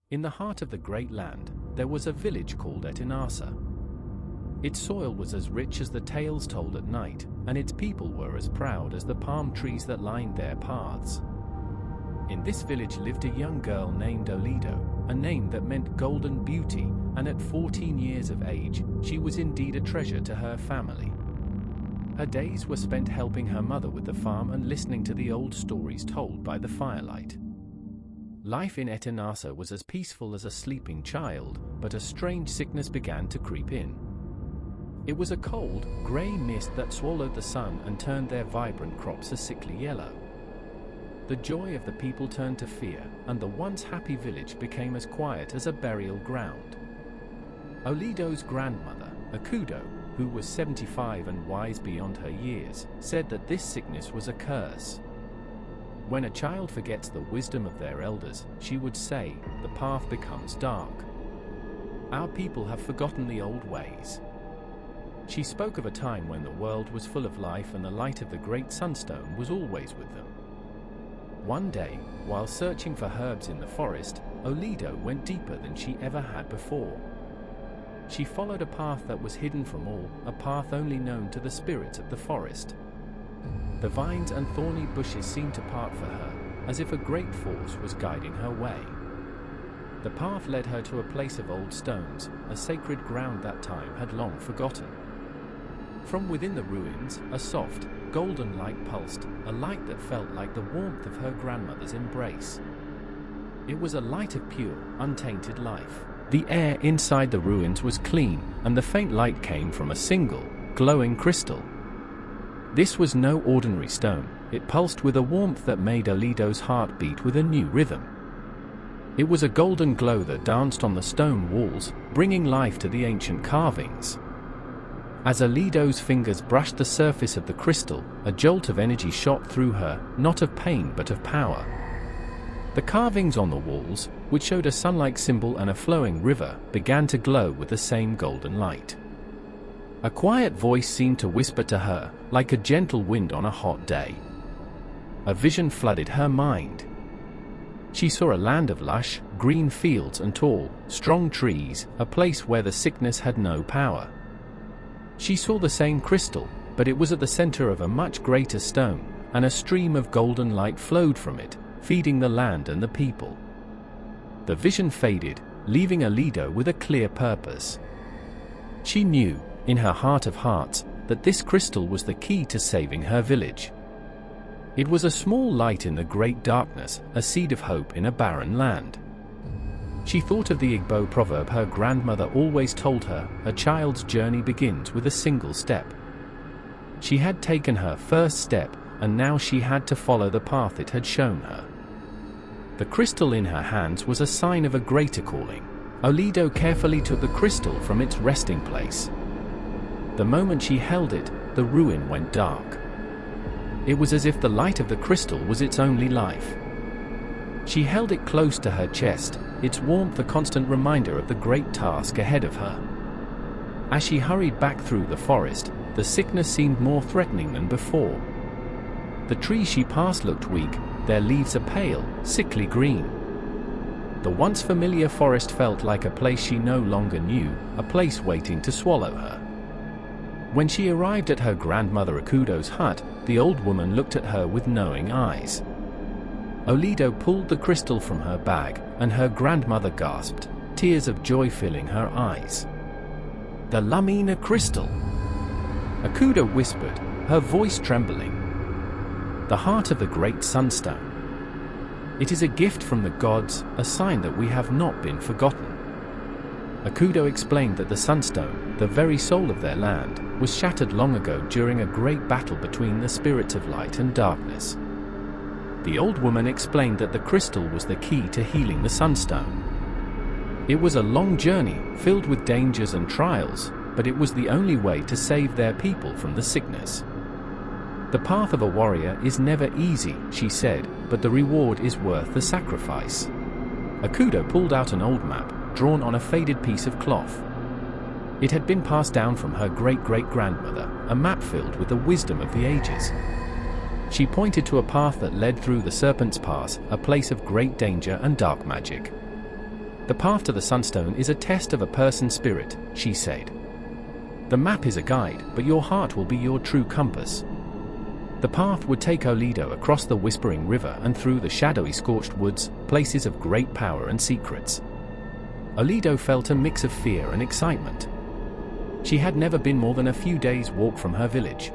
In the heart of the great land, there was a village called Etinasa. Its soil was as rich as the tales told at night, and its people were as proud as the palm trees that lined their paths. In this village lived a young girl named Oleado, a name that meant golden beauty, and at 14 years of age, she was indeed a treasure to her family. Her days were spent helping her mother with the farm and listening to the old stories told by the firelight. Life in Etinasa was as peaceful as a sleeping child, but a strange sickness began to creep in. It was a cold, grey mist that swallowed the sun and turned their vibrant crops a sickly yellow. The joy of the people turned to fear, and the once happy village became as quiet as a burial ground. Oleado's grandmother, Akudo, who was 75 and wise beyond her years, said that this sickness was a curse. When a child forgets the wisdom of their elders, she would say, the path becomes dark. Our people have forgotten the old ways. She spoke of a time when the world was full of life and the light of the great sunstone was always with them. One day, while searching for herbs in the forest, Oleado went deeper than she ever had before. She followed a path that was hidden from all, a path only known to the spirits of the forest. The vines and thorny bushes seemed to part for her, as if a great force was guiding her way. The path led her to a place of old stones, a sacred ground that time had long forgotten. From within the ruins, a soft, golden light pulsed, a light that felt like the warmth of her grandmother's embrace. It was a light of pure, untainted life. The air inside the ruins was clean, and the faint light came from a single, glowing crystal. This was no ordinary stone. It pulsed with a warmth that made Oleado's heart beat with a new rhythm. It was a golden glow that danced on the stone walls, bringing life to the ancient carvings. As Oleado's fingers brushed the surface of the crystal, a jolt of energy shot through her, not of pain but of power. The carvings on the walls, which showed a sun-like symbol and a flowing river, began to glow with the same golden light. A quiet voice seemed to whisper to her, like a gentle wind on a hot day. A vision flooded her mind. She saw a land of lush, green fields and tall, strong trees, a place where the sickness had no power. She saw the same crystal, but it was at the center of a much greater stone, and a stream of golden light flowed from it, feeding the land and the people. The vision faded, leaving Oleado with a clear purpose. She knew, in her heart of hearts, that this crystal was the key to saving her village. It was a small light in the great darkness, a seed of hope in a barren land. She thought of the Igbo proverb her grandmother always told her, a child's journey begins with a single step. She had taken her first step, and now she had to follow the path it had shown her. The crystal in her hands was a sign of a greater calling. Oleado carefully took the crystal from its resting place. The moment she held it, the ruin went dark. It was as if the light of the crystal was its only life. She held it close to her chest, its warmth a constant reminder of the great task ahead of her. As she hurried back through the forest, the sickness seemed more threatening than before. The trees she passed looked weak, their leaves a pale, sickly green. The once familiar forest felt like a place she no longer knew, a place waiting to swallow her. When she arrived at her grandmother Akudo's hut, the old woman looked at her with knowing eyes. Oleado pulled the crystal from her bag, and her grandmother gasped, tears of joy filling her eyes. "The Lamina crystal!" Akudo whispered, her voice trembling. "The heart of the great sunstone. It is a gift from the gods, a sign that we have not been forgotten." Akudo explained that the sunstone, the very soul of their land, was shattered long ago during a great battle between the spirits of light and darkness. The old woman explained that the crystal was the key to healing the sunstone. It was a long journey, filled with dangers and trials, but it was the only way to save their people from the sickness. "The path of a warrior is never easy," she said, "but the reward is worth the sacrifice." Akudo pulled out an old map, drawn on a faded piece of cloth. It had been passed down from her great-great-grandmother, a map filled with the wisdom of the ages. She pointed to a path that led through the Serpent's Pass, a place of great danger and dark magic. The path to the Sunstone is a test of a person's spirit, she said. The map is a guide, but your heart will be your true compass. The path would take Oleado across the Whispering River and through the shadowy scorched woods, places of great power and secrets. Oleado felt a mix of fear and excitement. She had never been more than a few days' walk from her village.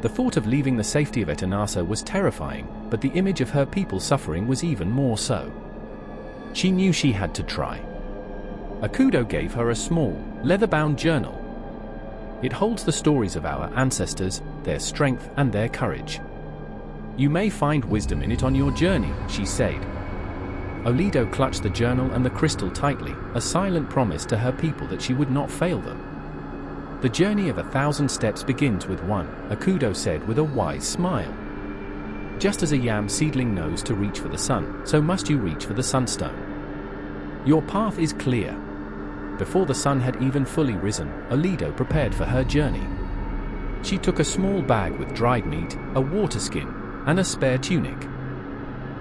The thought of leaving the safety of Etinasa was terrifying, but the image of her people suffering was even more so. She knew she had to try. Akudo gave her a small, leather-bound journal. It holds the stories of our ancestors, their strength and their courage. You may find wisdom in it on your journey, she said. Oleado clutched the journal and the crystal tightly, a silent promise to her people that she would not fail them. The journey of 1,000 steps begins with one, Akudo said with a wise smile. Just as a yam seedling knows to reach for the sun, so must you reach for the sunstone. Your path is clear. Before the sun had even fully risen, Oleado prepared for her journey. She took a small bag with dried meat, a water skin, and a spare tunic.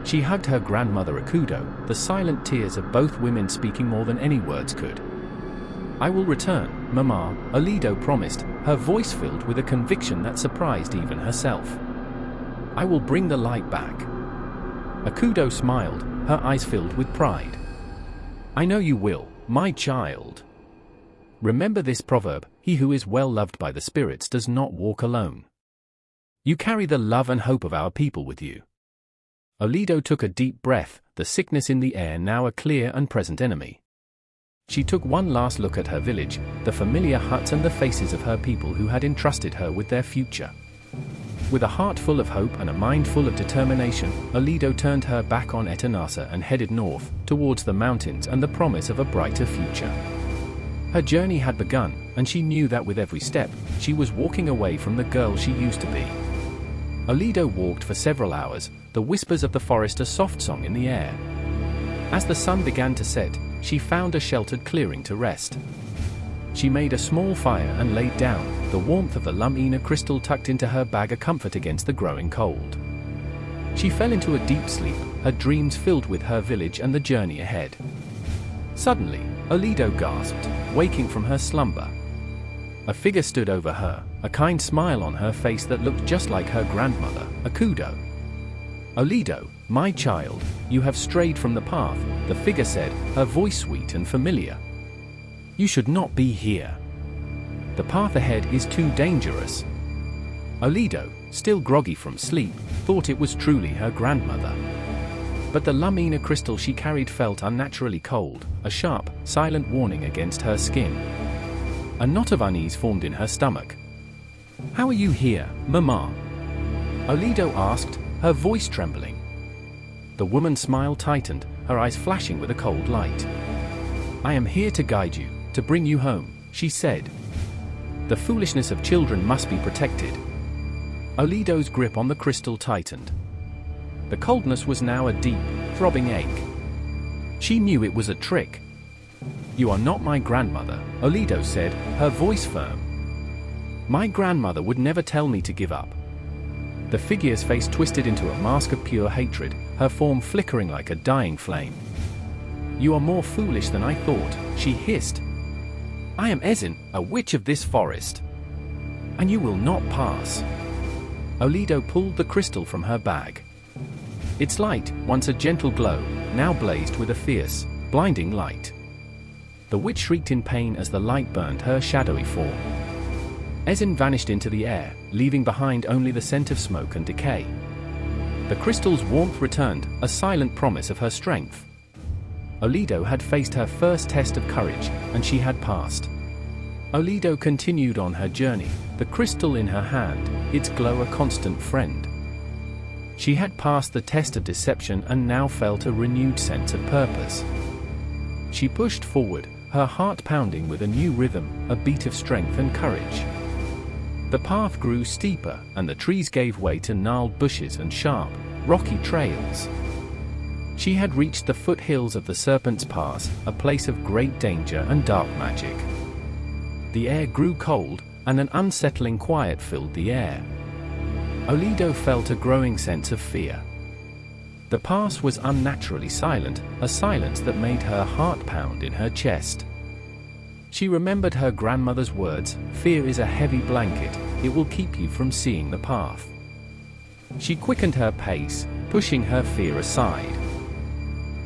She hugged her grandmother Akudo, the silent tears of both women speaking more than any words could. I will return, Mama, Oleado promised, her voice filled with a conviction that surprised even herself. I will bring the light back. Akudo smiled, her eyes filled with pride. I know you will, my child. Remember this proverb, he who is well loved by the spirits does not walk alone. You carry the love and hope of our people with you. Oleado took a deep breath, the sickness in the air now a clear and present enemy. She took one last look at her village, the familiar huts and the faces of her people who had entrusted her with their future. With a heart full of hope and a mind full of determination, Oleado turned her back on Etinasa and headed north, towards the mountains and the promise of a brighter future. Her journey had begun, and she knew that with every step, she was walking away from the girl she used to be. Oleado walked for several hours, the whispers of the forest a soft song in the air. As the sun began to set, she found a sheltered clearing to rest. She made a small fire and laid down, the warmth of the lumina crystal tucked into her bag a comfort against the growing cold. She fell into a deep sleep, her dreams filled with her village and the journey ahead. Suddenly, Oleado gasped, waking from her slumber. A figure stood over her, a kind smile on her face that looked just like her grandmother, Akudo. Oleado, my child, you have strayed from the path, the figure said, her voice sweet and familiar. You should not be here. The path ahead is too dangerous. Oleado, still groggy from sleep, thought it was truly her grandmother. But the lumina crystal she carried felt unnaturally cold, a sharp, silent warning against her skin. A knot of unease formed in her stomach. How are you here, Mama? Oleado asked, her voice trembling. The woman's smile tightened, her eyes flashing with a cold light. I am here to guide you, to bring you home, she said. The foolishness of children must be protected. Oleado's grip on the crystal tightened. The coldness was now a deep, throbbing ache. She knew it was a trick. You are not my grandmother, Oleado said, her voice firm. My grandmother would never tell me to give up. The figure's face twisted into a mask of pure hatred, her form flickering like a dying flame. You are more foolish than I thought, she hissed. I am Ezin, a witch of this forest. And you will not pass. Oleado pulled the crystal from her bag. Its light, once a gentle glow, now blazed with a fierce, blinding light. The witch shrieked in pain as the light burned her shadowy form. Ezin vanished into the air, leaving behind only the scent of smoke and decay. The crystal's warmth returned, a silent promise of her strength. Oleado had faced her first test of courage, and she had passed. Oleado continued on her journey, the crystal in her hand, its glow a constant friend. She had passed the test of deception and now felt a renewed sense of purpose. She pushed forward, her heart pounding with a new rhythm, a beat of strength and courage. The path grew steeper, and the trees gave way to gnarled bushes and sharp, rocky trails. She had reached the foothills of the Serpent's Pass, a place of great danger and dark magic. The air grew cold, and an unsettling quiet filled the air. Oleado felt a growing sense of fear. The pass was unnaturally silent, a silence that made her heart pound in her chest. She remembered her grandmother's words, "Fear is a heavy blanket, it will keep you from seeing the path." She quickened her pace, pushing her fear aside.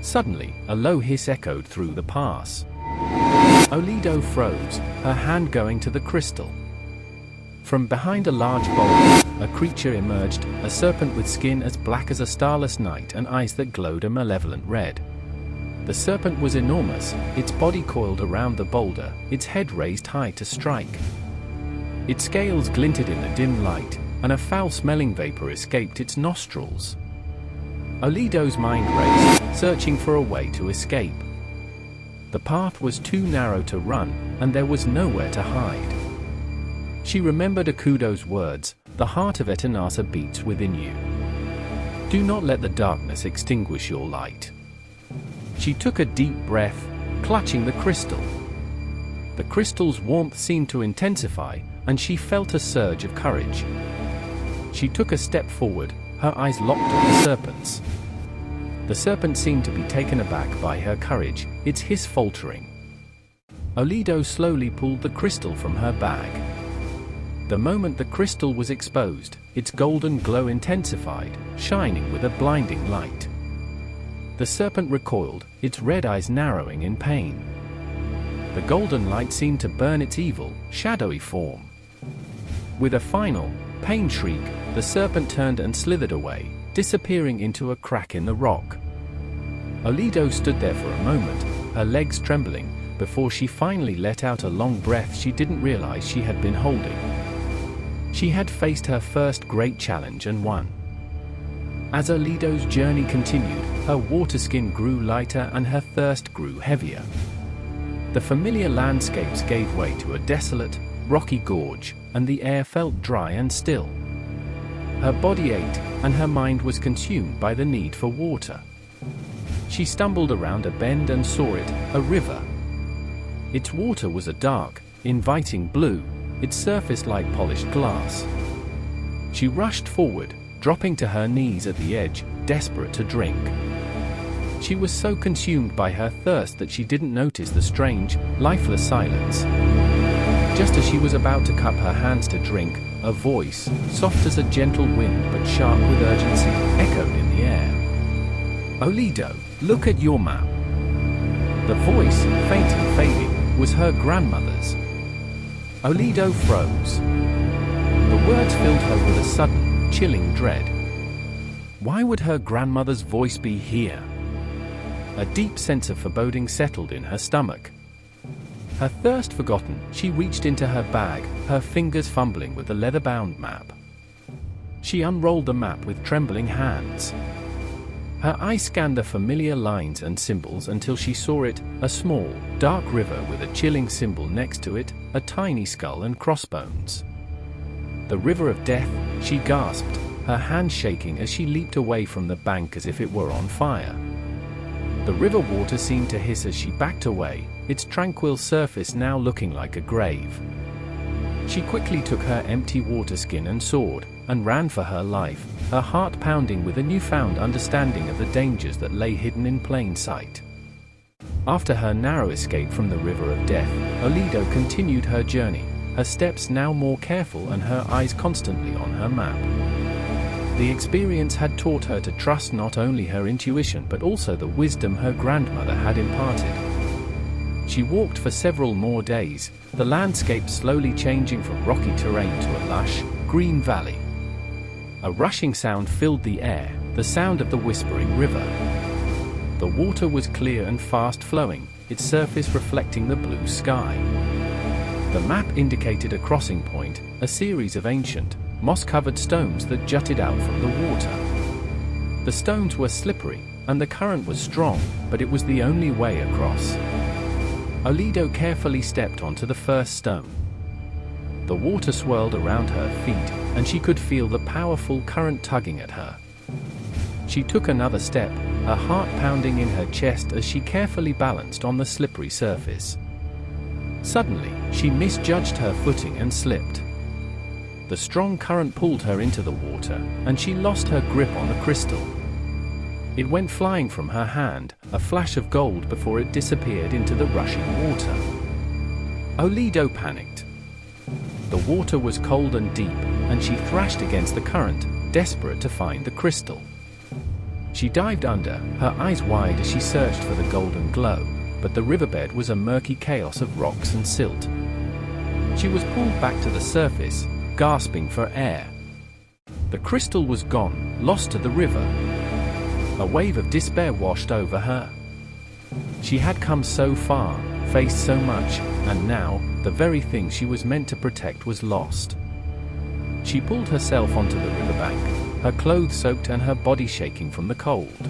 Suddenly, a low hiss echoed through the pass. Oleado froze, her hand going to the crystal. From behind a large boulder, a creature emerged, a serpent with skin as black as a starless night and eyes that glowed a malevolent red. The serpent was enormous, its body coiled around the boulder, its head raised high to strike. Its scales glinted in the dim light, and a foul-smelling vapor escaped its nostrils. Oleado's mind raced, searching for a way to escape. The path was too narrow to run, and there was nowhere to hide. She remembered Akudo's words, "The heart of Etinasa beats within you. Do not let the darkness extinguish your light." She took a deep breath, clutching the crystal. The crystal's warmth seemed to intensify, and she felt a surge of courage. She took a step forward, her eyes locked on the serpent's. The serpent seemed to be taken aback by her courage, its hiss faltering. Oleado slowly pulled the crystal from her bag. The moment the crystal was exposed, its golden glow intensified, shining with a blinding light. The serpent recoiled, its red eyes narrowing in pain. The golden light seemed to burn its evil, shadowy form. With a final, pain shriek, the serpent turned and slithered away, disappearing into a crack in the rock. Oleado stood there for a moment, her legs trembling, before she finally let out a long breath she didn't realize she had been holding. She had faced her first great challenge and won. As Oleado's journey continued, her water skin grew lighter and her thirst grew heavier. The familiar landscapes gave way to a desolate, rocky gorge, and the air felt dry and still. Her body ached, and her mind was consumed by the need for water. She stumbled around a bend and saw it, a river. Its water was a dark, inviting blue, its surface like polished glass. She rushed forward, dropping to her knees at the edge, desperate to drink. She was so consumed by her thirst that she didn't notice the strange, lifeless silence. Just as she was about to cup her hands to drink, a voice, soft as a gentle wind but sharp with urgency, echoed in the air. "Oleado, look at your map." The voice, faint and fading, was her grandmother's. Oleado froze. The words filled her with a sudden, chilling dread. Why would her grandmother's voice be here? A deep sense of foreboding settled in her stomach. Her thirst forgotten, she reached into her bag, her fingers fumbling with the leather-bound map. She unrolled the map with trembling hands. Her eye scanned the familiar lines and symbols until she saw it, a small, dark river with a chilling symbol next to it, a tiny skull and crossbones. "The River of Death," she gasped, her hand shaking as she leaped away from the bank as if it were on fire. The river water seemed to hiss as she backed away, its tranquil surface now looking like a grave. She quickly took her empty water skin and sword, and ran for her life, her heart pounding with a newfound understanding of the dangers that lay hidden in plain sight. After her narrow escape from the River of Death, Oleado continued her journey, her steps now more careful and her eyes constantly on her map. The experience had taught her to trust not only her intuition but also the wisdom her grandmother had imparted. She walked for several more days, the landscape slowly changing from rocky terrain to a lush, green valley. A rushing sound filled the air, the sound of the whispering river. The water was clear and fast-flowing, its surface reflecting the blue sky. The map indicated a crossing point, a series of ancient, moss-covered stones that jutted out from the water. The stones were slippery, and the current was strong, but it was the only way across. Oleado carefully stepped onto the first stone. The water swirled around her feet, and she could feel the powerful current tugging at her. She took another step, her heart pounding in her chest as she carefully balanced on the slippery surface. Suddenly, she misjudged her footing and slipped. The strong current pulled her into the water, and she lost her grip on the crystal. It went flying from her hand, a flash of gold before it disappeared into the rushing water. Oleado panicked. The water was cold and deep, and she thrashed against the current, desperate to find the crystal. She dived under, her eyes wide as she searched for the golden glow, but the riverbed was a murky chaos of rocks and silt. She was pulled back to the surface, gasping for air. The crystal was gone, lost to the river. A wave of despair washed over her. She had come so far, faced so much, and now, the very thing she was meant to protect was lost. She pulled herself onto the riverbank, her clothes soaked and her body shaking from the cold.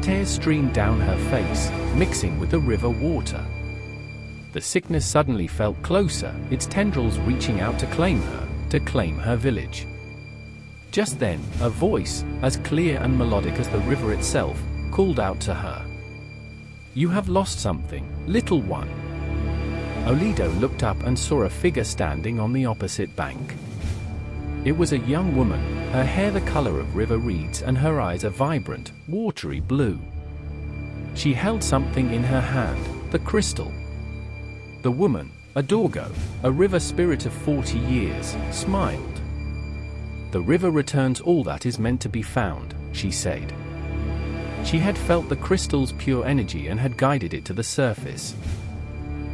Tears streamed down her face, mixing with the river water. The sickness suddenly felt closer, its tendrils reaching out to claim her village. Just then, a voice, as clear and melodic as the river itself, called out to her. "You have lost something, little one." Oleado looked up and saw a figure standing on the opposite bank. It was a young woman, her hair the color of river reeds and her eyes a vibrant, watery blue. She held something in her hand, the crystal. The woman, a Dorgo, a river spirit of 40 years, smiled. "The river returns all that is meant to be found," she said. She had felt the crystal's pure energy and had guided it to the surface.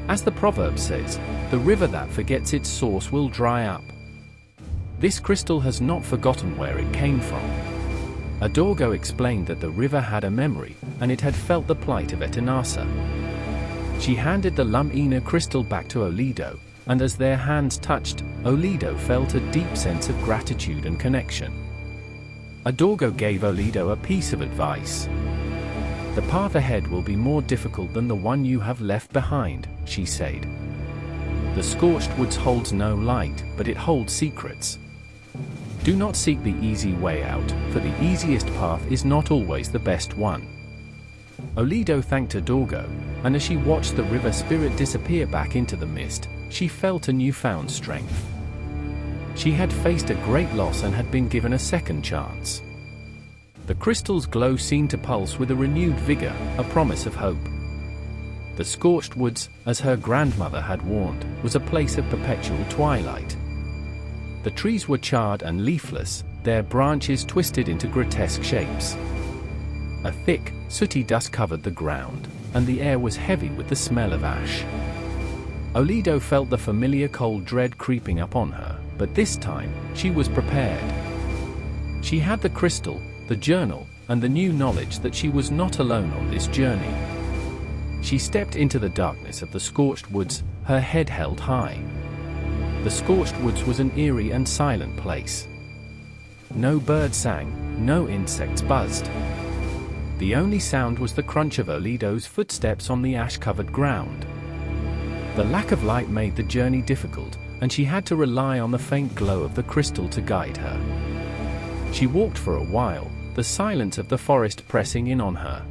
As the proverb says, the river that forgets its source will dry up. This crystal has not forgotten where it came from. A Dorgo explained that the river had a memory, and it had felt the plight of Etinasa. She handed the Lumina crystal back to Oleado, and as their hands touched, Oleado felt a deep sense of gratitude and connection. A Dorgo gave Oleado a piece of advice. "The path ahead will be more difficult than the one you have left behind," she said. "The scorched woods holds no light, but it holds secrets. Do not seek the easy way out, for the easiest path is not always the best one." Oleado thanked a Dorgo, and as she watched the river spirit disappear back into the mist, she felt a newfound strength. She had faced a great loss and had been given a second chance. The crystal's glow seemed to pulse with a renewed vigor, a promise of hope. The scorched woods, as her grandmother had warned, was a place of perpetual twilight. The trees were charred and leafless, their branches twisted into grotesque shapes. A thick, sooty dust covered the ground, and the air was heavy with the smell of ash. Oleado felt the familiar cold dread creeping up on her, but this time, she was prepared. She had the crystal, the journal, and the new knowledge that she was not alone on this journey. She stepped into the darkness of the scorched woods, her head held high. The scorched woods was an eerie and silent place. No bird sang, no insects buzzed. The only sound was the crunch of Oleado's footsteps on the ash-covered ground. The lack of light made the journey difficult, and she had to rely on the faint glow of the crystal to guide her. She walked for a while, the silence of the forest pressing in on her.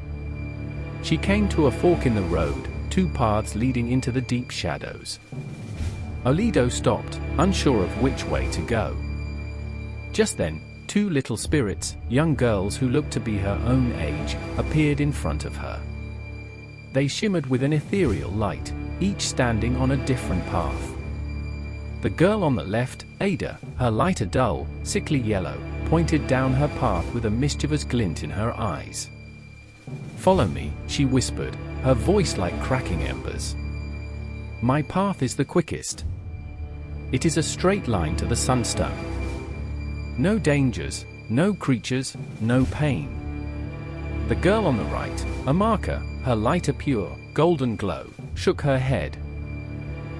She came to a fork in the road, two paths leading into the deep shadows. Oleado stopped, unsure of which way to go. Just then, two little spirits, young girls who looked to be her own age, appeared in front of her. They shimmered with an ethereal light, each standing on a different path. The girl on the left, Ada, her light a dull, sickly yellow, pointed down her path with a mischievous glint in her eyes. "Follow me," she whispered, her voice like cracking embers. "My path is the quickest. It is a straight line to the sunstone. No dangers, no creatures, no pain." The girl on the right, a marker, her light a pure, golden glow, shook her head.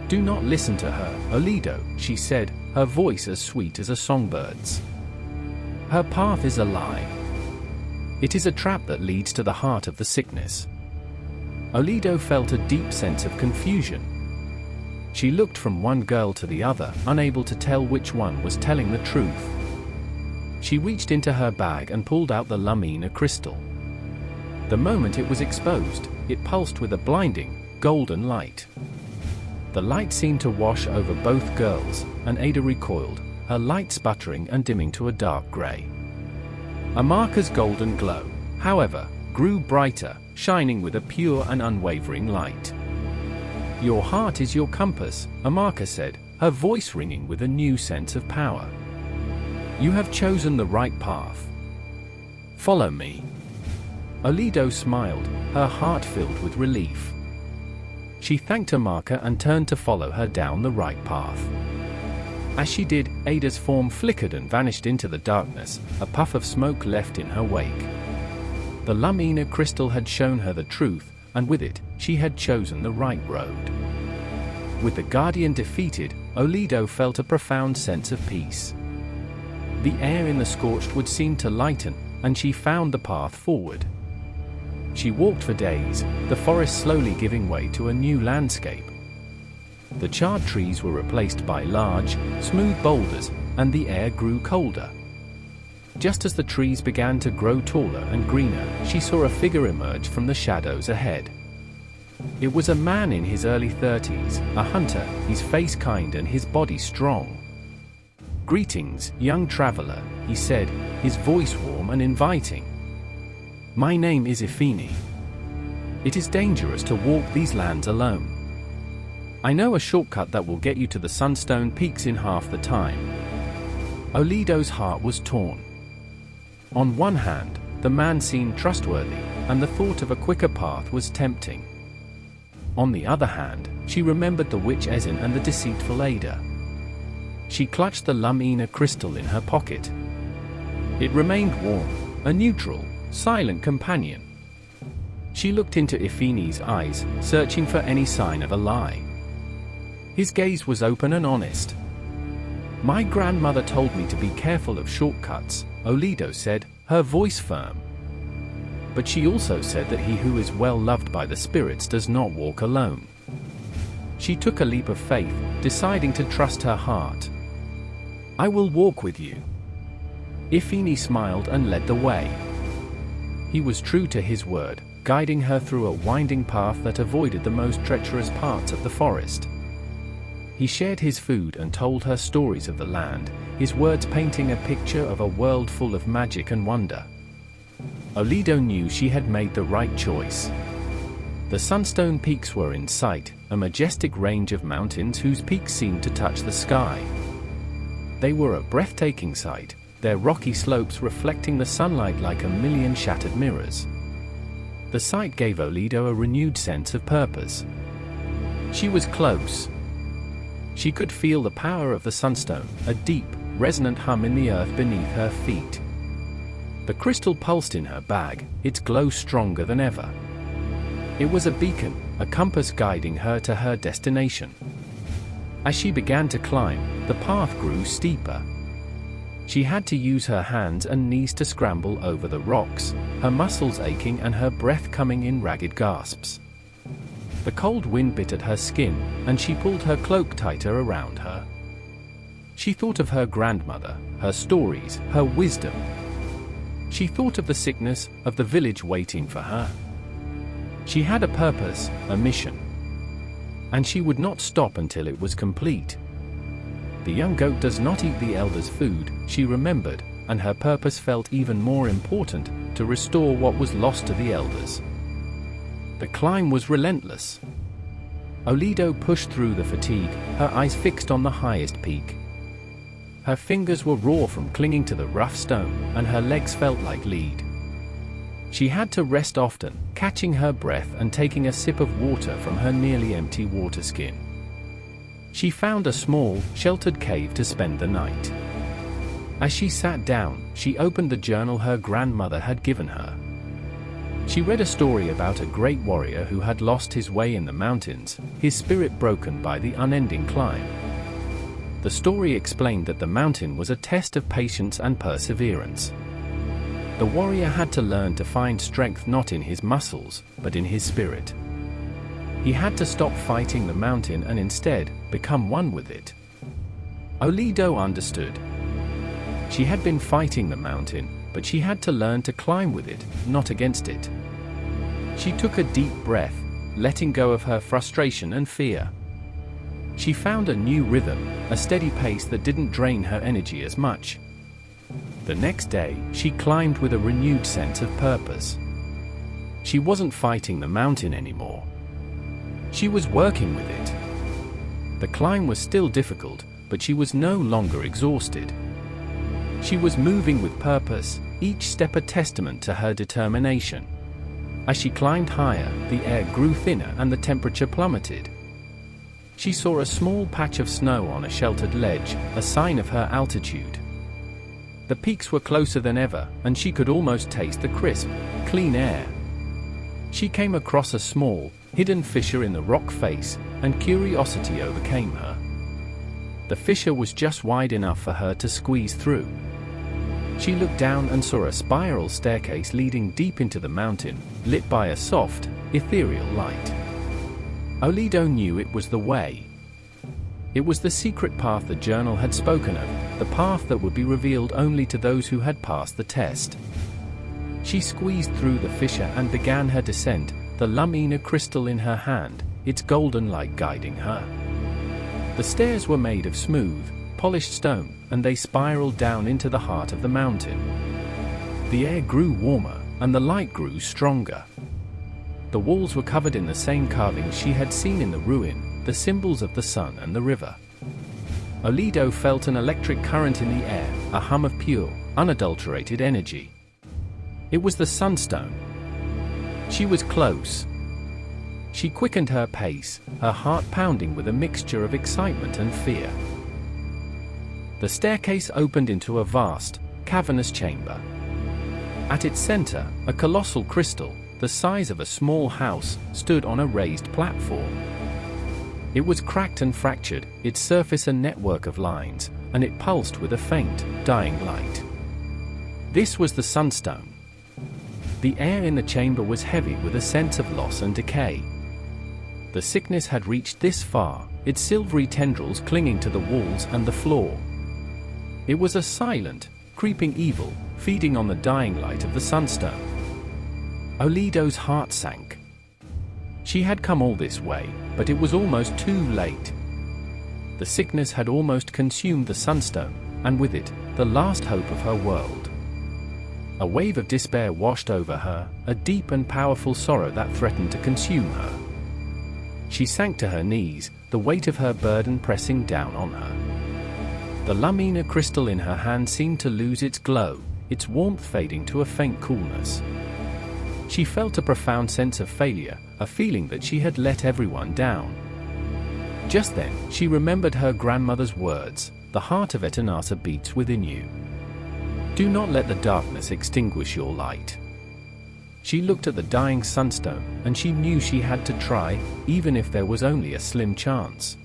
"Do not listen to her, Oleado," she said, her voice as sweet as a songbird's. "Her path is a lie. It is a trap that leads to the heart of the sickness." Oleado felt a deep sense of confusion. She looked from one girl to the other, unable to tell which one was telling the truth. She reached into her bag and pulled out the Lumina crystal. The moment it was exposed, it pulsed with a blinding, golden light. The light seemed to wash over both girls, and Ada recoiled, her light sputtering and dimming to a dark grey. A marker's golden glow, however, grew brighter, shining with a pure and unwavering light. "Your heart is your compass," Amaka said, her voice ringing with a new sense of power. "You have chosen the right path. Follow me." Oleado smiled, her heart filled with relief. She thanked Amaka and turned to follow her down the right path. As she did, Ada's form flickered and vanished into the darkness, a puff of smoke left in her wake. The Lumina crystal had shown her the truth, and with it, she had chosen the right road. With the Guardian defeated, Oleado felt a profound sense of peace. The air in the scorched wood seemed to lighten, and she found the path forward. She walked for days, the forest slowly giving way to a new landscape. The charred trees were replaced by large, smooth boulders, and the air grew colder. Just as the trees began to grow taller and greener, she saw a figure emerge from the shadows ahead. It was a man in his early 30s, a hunter, his face kind and his body strong. "Greetings, young traveler," he said, his voice warm and inviting. "My name is Ifini. It is dangerous to walk these lands alone. I know a shortcut that will get you to the Sunstone Peaks in half the time." Oleado's heart was torn. On one hand, the man seemed trustworthy, and the thought of a quicker path was tempting. On the other hand, she remembered the witch Esin and the deceitful Ada. She clutched the Lumina crystal in her pocket. It remained warm, a neutral, silent companion. She looked into Ifini's eyes, searching for any sign of a lie. His gaze was open and honest. "My grandmother told me to be careful of shortcuts," Oleado said, her voice firm. "But she also said that he who is well loved by the spirits does not walk alone." She took a leap of faith, deciding to trust her heart. "I will walk with you." Ifini smiled and led the way. He was true to his word, guiding her through a winding path that avoided the most treacherous parts of the forest. He shared his food and told her stories of the land, his words painting a picture of a world full of magic and wonder. Oleado knew she had made the right choice. The Sunstone Peaks were in sight, a majestic range of mountains whose peaks seemed to touch the sky. They were a breathtaking sight, their rocky slopes reflecting the sunlight like a million shattered mirrors. The sight gave Oleado a renewed sense of purpose. She was close. She could feel the power of the sunstone, a deep, resonant hum in the earth beneath her feet. The crystal pulsed in her bag, its glow stronger than ever. It was a beacon, a compass guiding her to her destination. As she began to climb, the path grew steeper. She had to use her hands and knees to scramble over the rocks, her muscles aching and her breath coming in ragged gasps. The cold wind bit at her skin, and she pulled her cloak tighter around her. She thought of her grandmother, her stories, her wisdom. She thought of the sickness, of the village waiting for her. She had a purpose, a mission. And she would not stop until it was complete. The young goat does not eat the elders' food, she remembered, and her purpose felt even more important, to restore what was lost to the elders. The climb was relentless. Oleado pushed through the fatigue, her eyes fixed on the highest peak. Her fingers were raw from clinging to the rough stone, and her legs felt like lead. She had to rest often, catching her breath and taking a sip of water from her nearly empty water skin. She found a small, sheltered cave to spend the night. As she sat down, she opened the journal her grandmother had given her. She read a story about a great warrior who had lost his way in the mountains, his spirit broken by the unending climb. The story explained that the mountain was a test of patience and perseverance. The warrior had to learn to find strength not in his muscles, but in his spirit. He had to stop fighting the mountain and instead, become one with it. Oleado understood. She had been fighting the mountain, but she had to learn to climb with it, not against it. She took a deep breath, letting go of her frustration and fear. She found a new rhythm, a steady pace that didn't drain her energy as much. The next day, she climbed with a renewed sense of purpose. She wasn't fighting the mountain anymore. She was working with it. The climb was still difficult, but she was no longer exhausted. She was moving with purpose, each step a testament to her determination. As she climbed higher, the air grew thinner and the temperature plummeted. She saw a small patch of snow on a sheltered ledge, a sign of her altitude. The peaks were closer than ever, and she could almost taste the crisp, clean air. She came across a small, hidden fissure in the rock face, and curiosity overcame her. The fissure was just wide enough for her to squeeze through. She looked down and saw a spiral staircase leading deep into the mountain, lit by a soft, ethereal light. Oleado knew it was the way. It was the secret path the journal had spoken of, the path that would be revealed only to those who had passed the test. She squeezed through the fissure and began her descent, the lumina crystal in her hand, its golden light guiding her. The stairs were made of smooth, polished stone, and they spiraled down into the heart of the mountain. The air grew warmer, and the light grew stronger. The walls were covered in the same carvings she had seen in the ruin, the symbols of the sun and the river. Oleado felt an electric current in the air, a hum of pure, unadulterated energy. It was the Sunstone. She was close. She quickened her pace, her heart pounding with a mixture of excitement and fear. The staircase opened into a vast, cavernous chamber. At its center, a colossal crystal, the size of a small house, stood on a raised platform. It was cracked and fractured, its surface a network of lines, and it pulsed with a faint, dying light. This was the Sunstone. The air in the chamber was heavy with a sense of loss and decay. The sickness had reached this far, its silvery tendrils clinging to the walls and the floor. It was a silent, creeping evil, feeding on the dying light of the Sunstone. Oleado's heart sank. She had come all this way, but it was almost too late. The sickness had almost consumed the Sunstone, and with it, the last hope of her world. A wave of despair washed over her, a deep and powerful sorrow that threatened to consume her. She sank to her knees, the weight of her burden pressing down on her. The lumina crystal in her hand seemed to lose its glow, its warmth fading to a faint coolness. She felt a profound sense of failure, a feeling that she had let everyone down. Just then, she remembered her grandmother's words, "The heart of Etinasa beats within you. Do not let the darkness extinguish your light." She looked at the dying Sunstone, and she knew she had to try, even if there was only a slim chance.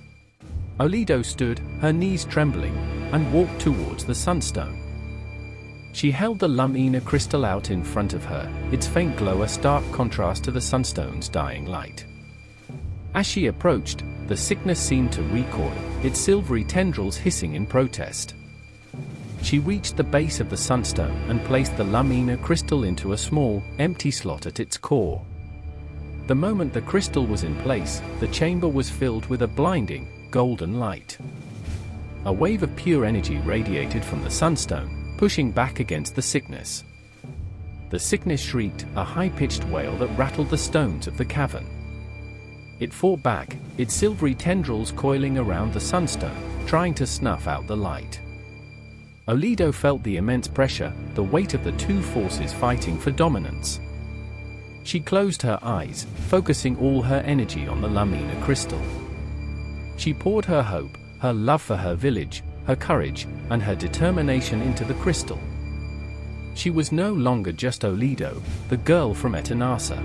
Oleado stood, her knees trembling, and walked towards the Sunstone. She held the lumina crystal out in front of her, its faint glow a stark contrast to the Sunstone's dying light. As she approached, the sickness seemed to recoil, its silvery tendrils hissing in protest. She reached the base of the Sunstone and placed the lumina crystal into a small, empty slot at its core. The moment the crystal was in place, the chamber was filled with a blinding, golden light. A wave of pure energy radiated from the Sunstone, pushing back against the sickness. The sickness shrieked, a high-pitched wail that rattled the stones of the cavern. It fought back, its silvery tendrils coiling around the Sunstone, trying to snuff out the light. Oleado felt the immense pressure, the weight of the two forces fighting for dominance. She closed her eyes, focusing all her energy on the lumina crystal. She poured her hope, her love for her village, her courage, and her determination into the crystal. She was no longer just Oleado, the girl from Etinasa.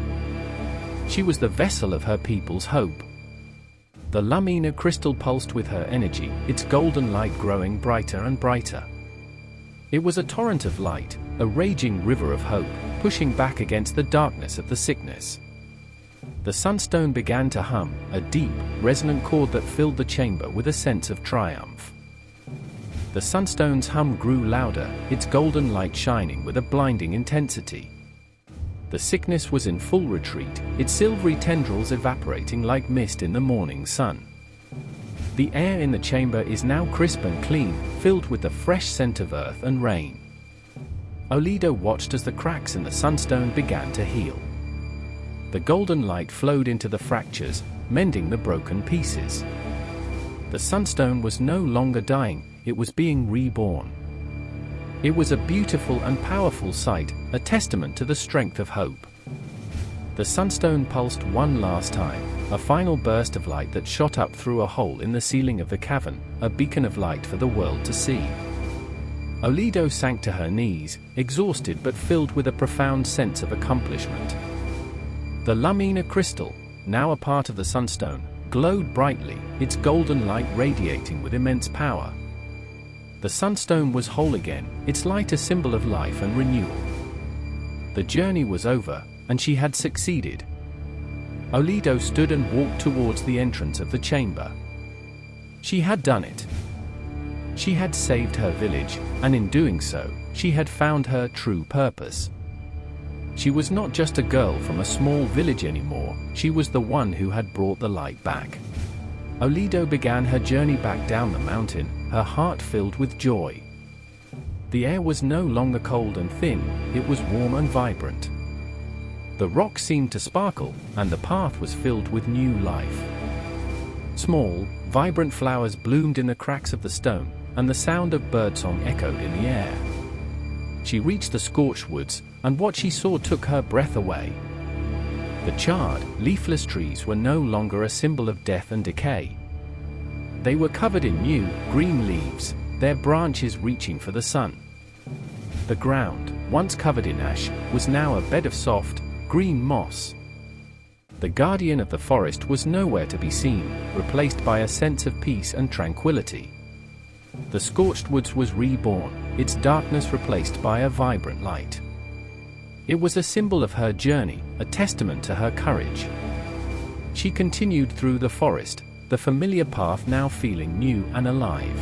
She was the vessel of her people's hope. The lumina crystal pulsed with her energy, its golden light growing brighter and brighter. It was a torrent of light, a raging river of hope, pushing back against the darkness of the sickness. The Sunstone began to hum, a deep, resonant chord that filled the chamber with a sense of triumph. The Sunstone's hum grew louder, its golden light shining with a blinding intensity. The sickness was in full retreat, its silvery tendrils evaporating like mist in the morning sun. The air in the chamber is now crisp and clean, filled with the fresh scent of earth and rain. Oleado watched as the cracks in the sunstone began to heal. The golden light flowed into the fractures, mending the broken pieces. The sunstone was no longer dying, it was being reborn. It was a beautiful and powerful sight, a testament to the strength of hope. The sunstone pulsed one last time, a final burst of light that shot up through a hole in the ceiling of the cavern, a beacon of light for the world to see. Oleado sank to her knees, exhausted but filled with a profound sense of accomplishment. The Lumina crystal, now a part of the sunstone, glowed brightly, its golden light radiating with immense power. The sunstone was whole again, its light a symbol of life and renewal. The journey was over, and she had succeeded. Oleado stood and walked towards the entrance of the chamber. She had done it. She had saved her village, and in doing so, she had found her true purpose. She was not just a girl from a small village anymore, she was the one who had brought the light back. Oleado began her journey back down the mountain, her heart filled with joy. The air was no longer cold and thin, it was warm and vibrant. The rock seemed to sparkle, and the path was filled with new life. Small, vibrant flowers bloomed in the cracks of the stone, and the sound of birdsong echoed in the air. She reached the scorched woods, and what she saw took her breath away. The charred, leafless trees were no longer a symbol of death and decay. They were covered in new, green leaves, their branches reaching for the sun. The ground, once covered in ash, was now a bed of soft, green moss. The guardian of the forest was nowhere to be seen, replaced by a sense of peace and tranquility. The scorched woods was reborn, its darkness replaced by a vibrant light. It was a symbol of her journey, a testament to her courage. She continued through the forest, the familiar path now feeling new and alive.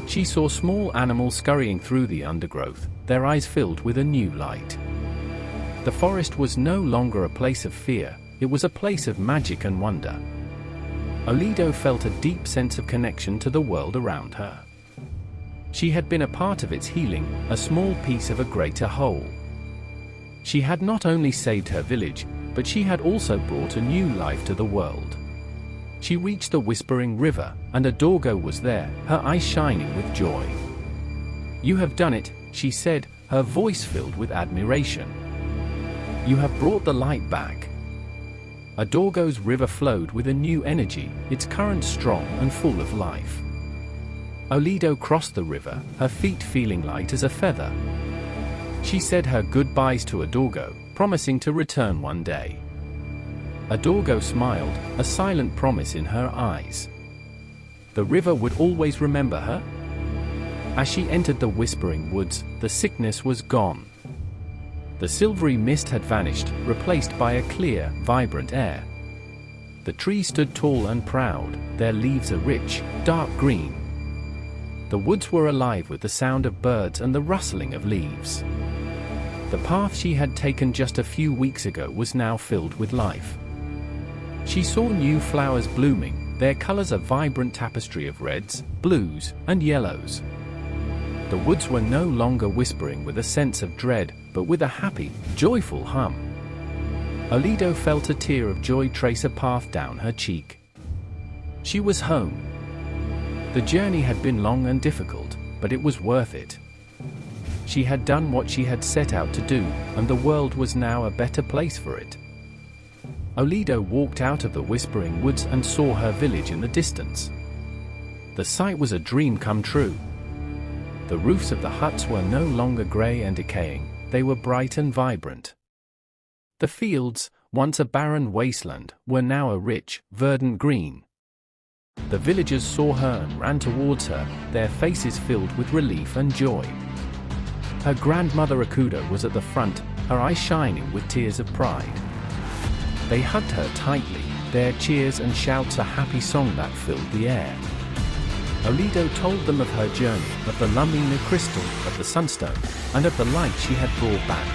She saw small animals scurrying through the undergrowth, their eyes filled with a new light. The forest was no longer a place of fear, it was a place of magic and wonder. Oleado felt a deep sense of connection to the world around her. She had been a part of its healing, a small piece of a greater whole. She had not only saved her village, but she had also brought a new life to the world. She reached the Whispering River, and a Dorgo was there, her eyes shining with joy. "You have done it," she said, her voice filled with admiration. "You have brought the light back." A Dorgo's river flowed with a new energy, its current strong and full of life. Oleado crossed the river, her feet feeling light as a feather. She said her goodbyes to a Dorgo, promising to return one day. A Dorgo smiled, a silent promise in her eyes. The river would always remember her. As she entered the Whispering Woods, the sickness was gone. The silvery mist had vanished, replaced by a clear, vibrant air. The trees stood tall and proud, their leaves a rich, dark green. The woods were alive with the sound of birds and the rustling of leaves. The path she had taken just a few weeks ago was now filled with life. She saw new flowers blooming, their colors a vibrant tapestry of reds, blues, and yellows. The woods were no longer whispering with a sense of dread, but with a happy, joyful hum. Oleado felt a tear of joy trace a path down her cheek. She was home. The journey had been long and difficult, but it was worth it. She had done what she had set out to do, and the world was now a better place for it. Oleado walked out of the Whispering Woods and saw her village in the distance. The sight was a dream come true. The roofs of the huts were no longer grey and decaying, they were bright and vibrant. The fields, once a barren wasteland, were now a rich, verdant green. The villagers saw her and ran towards her, their faces filled with relief and joy. Her grandmother Akudo was at the front, her eyes shining with tears of pride. They hugged her tightly, their cheers and shouts a happy song that filled the air. Oleado told them of her journey, of the Lumina crystal, of the sunstone, and of the light she had brought back.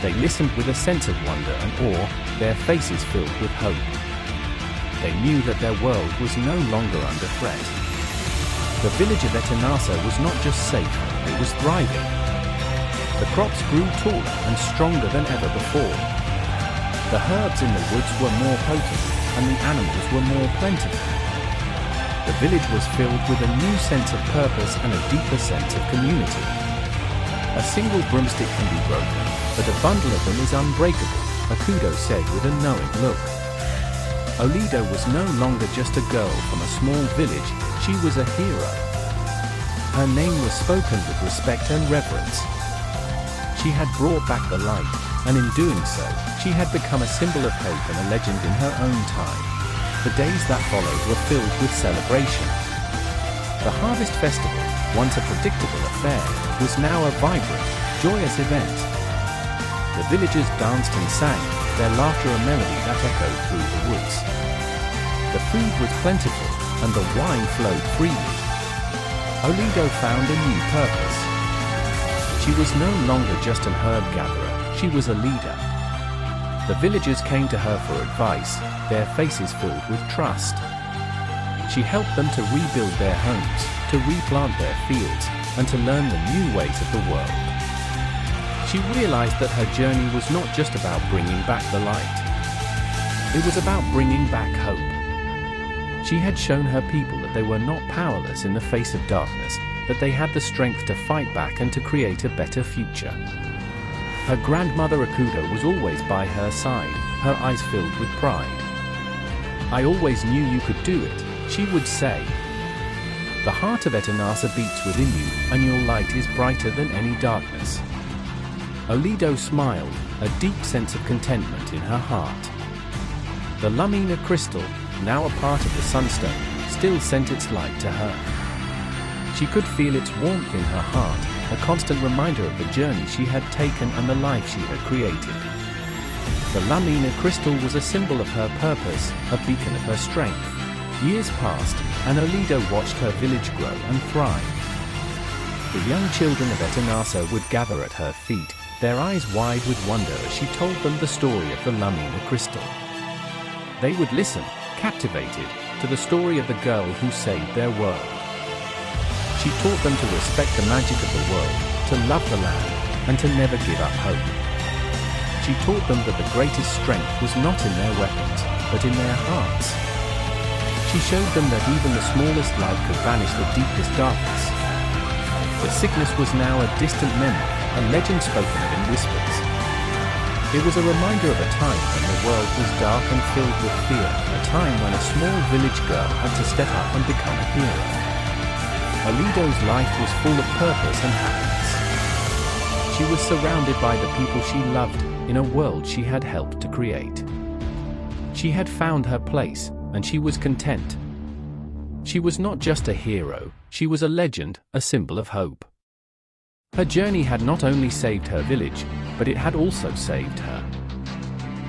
They listened with a sense of wonder and awe, their faces filled with hope. They knew that their world was no longer under threat. The village of Etinasa was not just safe, it was thriving. The crops grew taller and stronger than ever before. The herbs in the woods were more potent, and the animals were more plentiful. The village was filled with a new sense of purpose and a deeper sense of community. A single broomstick can be broken, but a bundle of them is unbreakable, Akudo said with a knowing look. Oleado was no longer just a girl from a small village, she was a hero. Her name was spoken with respect and reverence. She had brought back the light, and in doing so, she had become a symbol of hope and a legend in her own time. The days that followed were filled with celebration. The Harvest Festival, once a predictable affair, was now a vibrant, joyous event. The villagers danced and sang, their laughter a melody that echoed through the woods. The food was plentiful, and the wine flowed freely. Oleado found a new purpose. She was no longer just an herb gatherer, she was a leader. The villagers came to her for advice, their faces filled with trust. She helped them to rebuild their homes, to replant their fields, and to learn the new ways of the world. She realized that her journey was not just about bringing back the light. It was about bringing back hope. She had shown her people that they were not powerless in the face of darkness, that they had the strength to fight back and to create a better future. Her grandmother Akudo was always by her side, her eyes filled with pride. "I always knew you could do it," she would say. "The heart of Etinasa beats within you, and your light is brighter than any darkness." Oleado smiled, a deep sense of contentment in her heart. The Lumina crystal, now a part of the Sunstone, still sent its light to her. She could feel its warmth in her heart, a constant reminder of the journey she had taken and the life she had created. The Lumina crystal was a symbol of her purpose, a beacon of her strength. Years passed, and Oleado watched her village grow and thrive. The young children of Etinasa would gather at her feet, their eyes wide with wonder as she told them the story of the Lumina crystal. They would listen, captivated, to the story of the girl who saved their world. She taught them to respect the magic of the world, to love the land, and to never give up hope. She taught them that the greatest strength was not in their weapons, but in their hearts. She showed them that even the smallest light could banish the deepest darkness. The sickness was now a distant memory, a legend spoken of in whispers. It was a reminder of a time when the world was dark and filled with fear, a time when a small village girl had to step up and become a hero. Oleado's life was full of purpose and happiness. She was surrounded by the people she loved, in a world she had helped to create. She had found her place, and she was content. She was not just a hero, she was a legend, a symbol of hope. Her journey had not only saved her village, but it had also saved her.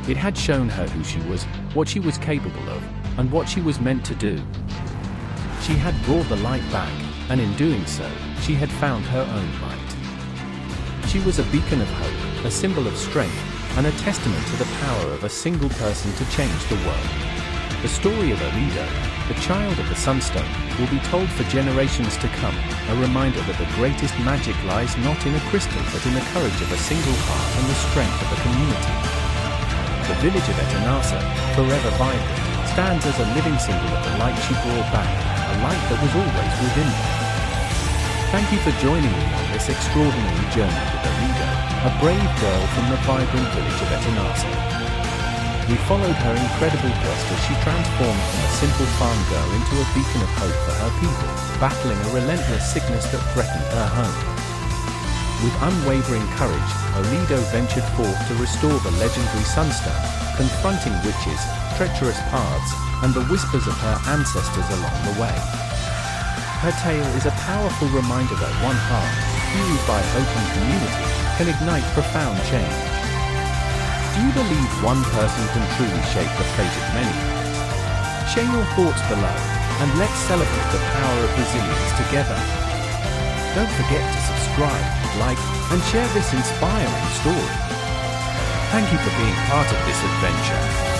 It had shown her who she was, what she was capable of, and what she was meant to do. She had brought the light back, and in doing so, she had found her own light. She was a beacon of hope, a symbol of strength, and a testament to the power of a single person to change the world. The story of Oleado, the child of the Sunstone, will be told for generations to come, a reminder that the greatest magic lies not in a crystal but in the courage of a single heart and the strength of a community. The village of Etinasa, forever vibrant, stands as a living symbol of the light she brought back, a light that was always within her. Thank you for joining me on this extraordinary journey with Oleado, a brave girl from the vibrant village of Etinasa. We followed her incredible quest as she transformed from a simple farm girl into a beacon of hope for her people, battling a relentless sickness that threatened her home. With unwavering courage, Oleado ventured forth to restore the legendary Sunstone, confronting witches, treacherous paths, and the whispers of her ancestors along the way. Her tale is a powerful reminder that one heart, fueled by hope and community, can ignite profound change. Do you believe one person can truly shape the fate of many? Share your thoughts below, and let's celebrate the power of resilience together. Don't forget to subscribe, like, and share this inspiring story. Thank you for being part of this adventure.